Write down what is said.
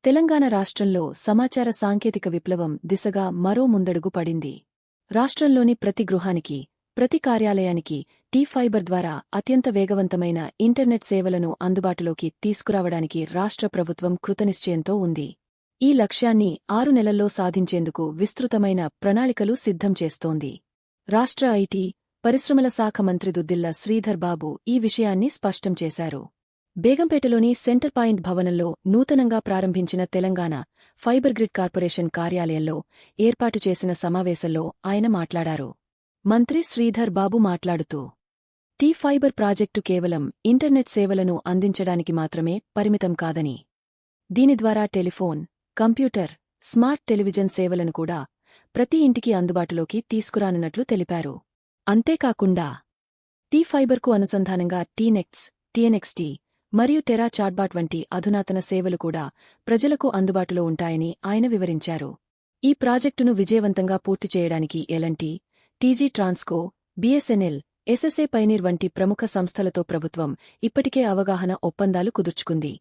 తెలంగాణ రాష్ట్రంలో సమాచార సాంకేతిక విప్లవం దిశగా మరో ముందడుగు పడింది. రాష్ట్రంలోని ప్రతి గృహానికి, ప్రతి కార్యాలయానికి టీ-ఫైబర్ ద్వారా అత్యంత వేగవంతమైన ఇంటర్నెట్ సేవలను అందుబాటులోకి తీసుకురావడానికి రాష్ట్ర ప్రభుత్వం కృతనిశ్చయంతో ఉంది. ఈ లక్ష్యాన్ని 6 నెలల్లో సాధించేందుకు విస్తృతమైన ప్రణాళికలు సిద్ధం చేస్తోంది. రాష్ట్ర ఐటీ, పరిశ్రమల శాఖ మంత్రి దుద్దిళ్ల శ్రీధర్ బాబు ఈ విషయాన్ని స్పష్టం చేశారు. బేగంపేటలోని సెంటర్ పాయింట్ భవనంలో నూతనంగా ప్రారంభించిన తెలంగాణ ఫైబర్ గ్రిడ్ కార్పొరేషన్ కార్యాలయంలో ఏర్పాటు చేసిన సమావేశంలో ఆయన మాట్లాడారు. మంత్రి శ్రీధర్ బాబు మాట్లాడుతూ, టీ-ఫైబర్ ప్రాజెక్టు కేవలం ఇంటర్నెట్ సేవలను అందించడానికి మాత్రమే పరిమితం కాదని, దీని ద్వారా టెలిఫోన్, కంప్యూటర్, స్మార్ట్ టెలివిజన్ సేవలను కూడా ప్రతి ఇంటికి అందుబాటులోకి తీసుకురానున్నట్లు తెలిపారు. అంతేకాకుండా టీ-ఫైబర్కు అనుసంధానంగా టీనెక్ట్స్, టీఎన్ఎక్స్టీ మరియు టెరా చాట్బాట్ వంటి అధునాతన సేవలు కూడా ప్రజలకు అందుబాటులో ఉంటాయని ఆయన వివరించారు. ఈ ప్రాజెక్టును విజయవంతంగా పూర్తి చేయడానికి ఎల్&టీ, టీజీ ట్రాన్స్కో, బీఎస్ఎన్ఎల్, ఎస్ఎస్ఏ పైనీర్ వంటి ప్రముఖ సంస్థలతో ప్రభుత్వం ఇప్పటికే అవగాహన ఒప్పందాలు కుదుర్చుకుంది.